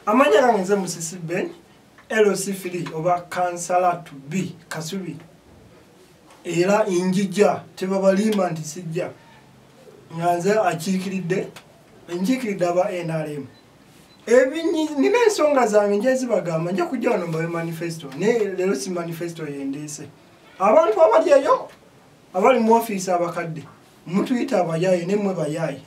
amanya ganze Musisi Ben LC3 oba kansala to B Kasubi era injija tebabalima nti sijja nganze akikiridde injikiridde aba NRM ebinyi nina ensonga zange njezi bagamba nja kujja wano mbawe manifesto ne lero si manifesto yendese abantu abalyayo abali mu office abakadde mutuyita abayaye nemwe bayaye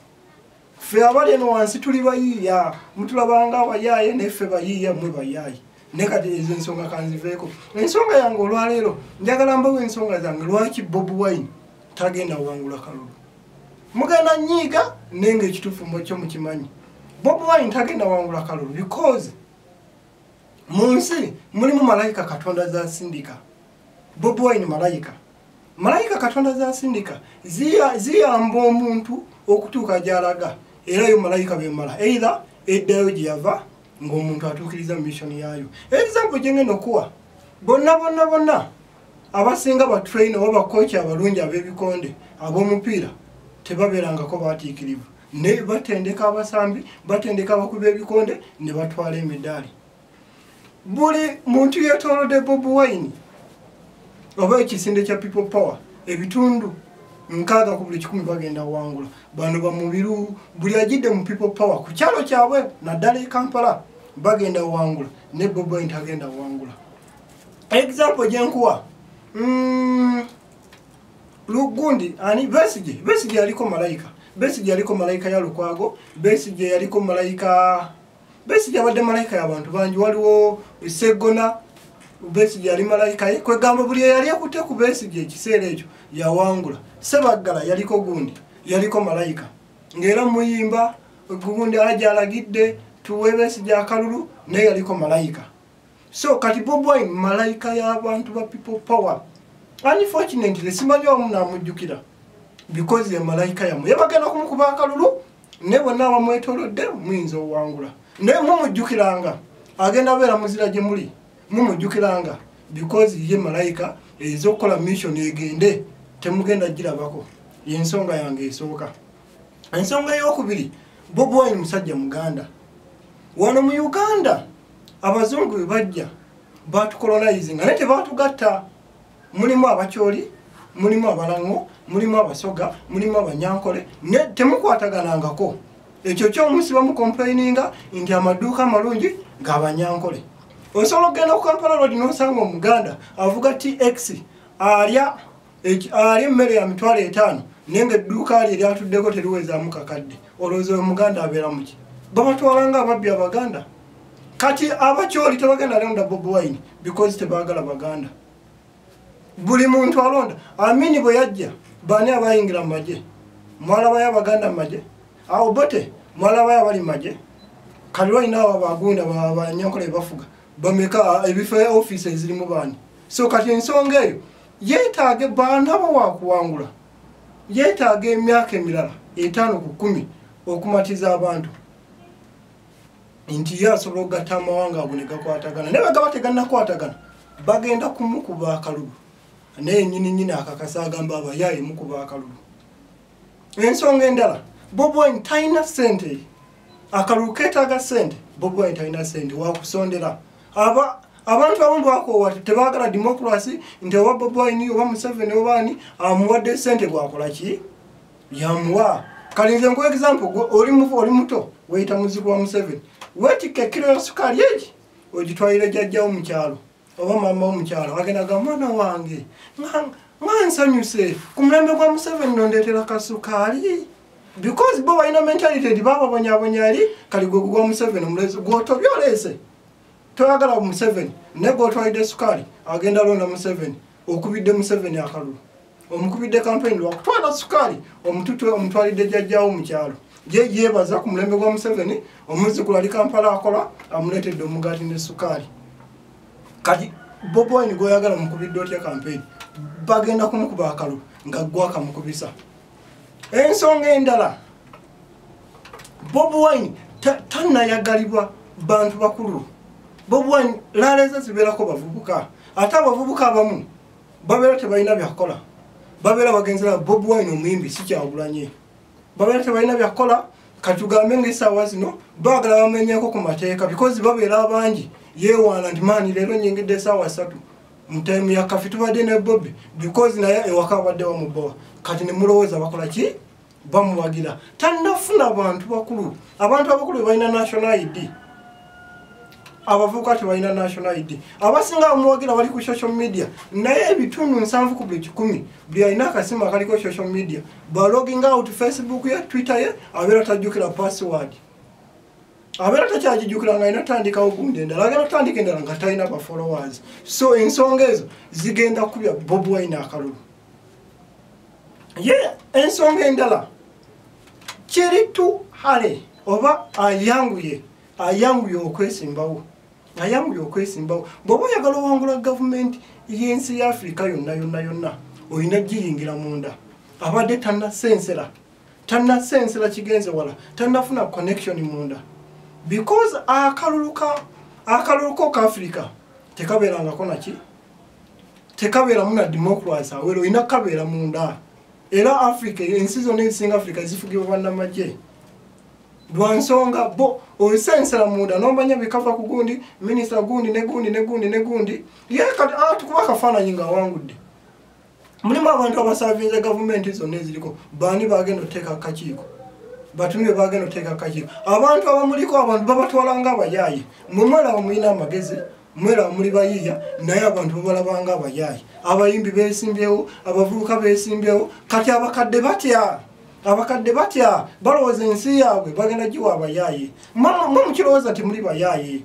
fe abali eno wansi tuli bayiya mutulabanga abayaye neffe bayiya mwe bayaye nekati ezo ensonga kanziveeko ensonga yange olwaleero njagala mbawe ensonga zange lwaki Bobi Wine tagenda wangula kalulu mugenda nyiga nenge ekituufu mukyo mukimanyi Bobi Wine tagenda wangula kalulu because munsi mulimu malayika katonda za sindika Bobi Wine malayika katonda za sindika ziyamba omuntu okutuuka gyalaga era yo malayika bemala either eddayo gyeyava ng'omuntu atuukiriza mission yayo example gyengenda okuwa bonna abasinga batrain oba bakochi abalungi ab'ebikonde ab'omupiira tebabeerangako batiikirivu ne batendeka abasambi batendeka abakubi b'ebikonde ne batwala emedaali buli muntu yeetoolodde Bobi Wine oba ekisinde kya people power ebitundu 6 ku buli 10 bagenda wangula bano bamubiru buli ajidde mu people power ku kyalo kyabwe naddala e Kampala bagenda wangula ne Bobi Wine tagenda wangula example gyenkuwa Lugundi ani Besigye yaliko malayika ya Lukwago Besigye yaliko malayika Besigye abadde malayika y'abantu bangi waliwo Segona Besigye yali malayika ye kwegamba buli yali akutte ku Besigye ekiseera ekyo yawangula Sebaggala yaliko gundi yaliko malayika ngera muyimba gundi alagidde tuwe Besigye akalulu naye yaliko malayika so kati Bobi Wine malayika y'abantu ba people power unfortunately simanyi omu namujjukira because ya malayika yamu yabagenda kumukuba akalulu ne bonna bamwetoolodde muyinza owangula ne mumujjukiranga agenda beera muzira gye muli mumujjukiranga because ye malayika ez'okukola mission egende temugenda girabako y'ensonga yange esooka ensonga ey'okubiri Bobi Wine musajja muganda wano mu Uganda abazungu bwe bajja batukolonizing naye tebatugatta mulimu abakyoli mulimu abalango mulimu abasoga mulimu abanyankole ne temukwataganangako ekyo ky'omusi bamucomplaininga nti amaduuka amalungi ng'abanyankole osobola okugenda ku Kampala Road n'osanga omuganda avuga TX alya emmere ya $5 naye ng'edduuka lye lyatuddeko teriwezaamu kakadde olowooza omuganda abeera muki babatwalanga ababbi abaganda kati abakyoli tebagenda londa Bobi Wine because tebaagala baganda buli muntu alonda Amini bwe yajja bani abayingira mu magye mwalabayo abaganda mu magye awo bote mwalabayo abali mu magye kaliro ina abagunda abanyankole bafuga bameka ebifo office ezirimu bani so kati ensonga eyo yeetaage bantu abo wakuwangula yeetaage emyaka emirala 5 ku 10 okumatiza abantu nti yasobola okugatta amawanga ago ne gakwatagana ne bagaba tegannakwatagana bagenda kumukuba akalulu naye nyini akakasa agamba abayaye mukuba akalulu ensonga endala Bobi Wine talina ssente akalulu keetaaga ssente Bobi Wine talina ssente wakusondera abantu abamu bwakowa tebaagala democracy nti oba Bobi Wine oba Museveni obaani amuwadde ssente gwakola ki yamuwa kalinze nku example oli muto weyita muziku wa Museveni weetikka kilo ya sukaali egi ogitwalire jjajjawo mu kyalo oba mama omukyalo agenda ga mwana wange nsanyuse ku mulembe gwa Museveni nondeetera kasukaali because bo balina mentality bababonyabonya ali kali gwe gwa Museveni omulezi gwotobyolese toyagala Museveni ne gwotwalidde sukaali agenda londa Museveni okubidde Museveni akalulu omukubidde campaign lwakutwala sukaali omutwalidde jjajjawo mu kyalo yeebaza ku mulembe gwa Museveni omuzukulu ali Kampala akola amuleetedde omugaati ne sukaali kati Bobi Wine goyagala mukubidde otya campaign bagenda kumukuba akalulu nga gwaka mukubisa ensonga endala Bobi Wine tannayagalibwa bantu bakulu Bobi Wine laleza zibeerako bavubuka ate abavubuka abamu babeera tebalina byakola babeera bagenzera Bobi Wine omuyimbi si kyawulanye babeera tebalina byakola katugambe ng'essaawa zino baagala bamenyeko ku mateeka because babeera abangi yeewaana nti maani leero nyingidde essaawa 3 mu time ya kafi tubadde ne Bobby because naye ewaka abadde wamubowa kati ne mulowooza bakola ki bamuwagira tannafuna abantu bakulu balina national ID abavubuka tebalina national ID abasinga bamuwagira bali ku social media naye ebitundu 7 ku buli 10 buli alina akasimu akaliko social media logging out Facebook ye Twitter ye abeera tajjukira password abeera takyagijjukira nga alina tandika ogundi endala agenda tandika endala nga talina ba followers so ensonga ezo zigenda kubya Bobi Wine akalulu ye ensonga endala Kiritu Hale oba ayanguye okwesimbawo bw'oba oyagala owangula gavumenti y'ensi ya Afrika yonna olina giyingira munda abadde tannasensera kigenze wala tannafuna connection munda because akalulu ka Afrika tekabeerangako naki tekabeeramu na democracy awero olina kabeera munda era Africa ensi zonna ezisinga Africa zifugibwa bannamagye lwansonga bo osensera munda nomanya bikava ku gundi minister gundi ne gundi yekati tukuba kafaananyi nga wangudde mulimu abantu abasavinze gavumenti zonna eziriko baani bagenda oteeka akakiiko batumye bagenda oteeka akakiiko abantu abamuliko abantu babatwalanga abayaaye mwemwera muyina amagezi mwera muri bayiya naye abantu babalabanga abayaaye abayimbi beesimbyewo abavubuka beesimbyewo kati abakadde batya balowooza ensi yaabwe bagenda giwa abayaaye mukirowooza nti muli bayaaye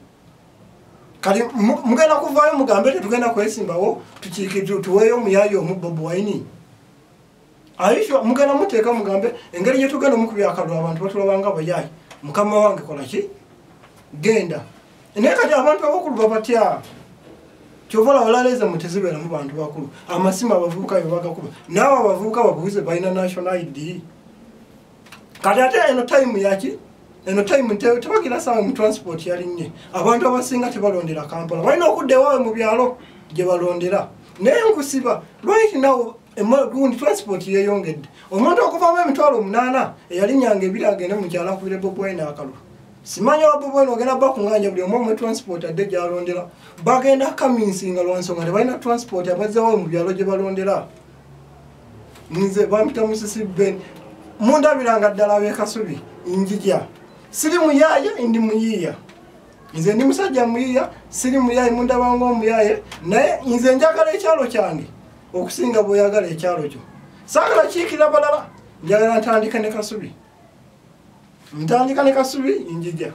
kati mugenda kuvaayo mugambe tetugenda kwesimbawo tuweeyo omuyaaye omu Bobi Wine ayisho mugenda muteeka mugambe engeri gye tugenda omukubya akalulu abantu batulabanga abayaaye mukama wange kola ki genda naye kati abantu abakulu babatya kyovala olaleeza mutezibeeramu bantu bakulu amasimu abavubuka bebagakuba naawe abavubuka babuuze balina national ID kati ate eno time tebagira sawa mu transport yalinnye abantu abasinga tebalondera Kampala balina okudda ewaabwe mu byalo gye balondera naye nkusiba right now gundi transport yeeyongedde omuntu okuvaamu 8,000 eyalinnyanga ebiri agende mu kyalo akubire Bobi Wine akalulu simanya wa Bobi Wine ogenda bakunganya buli omu transport adde gyalondera bagenda kaminsinga lwansonga tebalina transport abazzeewo mu byalo gye balondera nze bampita musisi Ben mundabiranga ddala ab'ekasubi njija siri muyaaye ndi muyiiya nze ndi musajja muyiiya siri muyaaye mundabanga omuyaaye naye nze njagala ekyalo kyange okusinga bw'oyagala ekyalo kyo saagala kiikirira balala njagala ntandika ne kasubi njija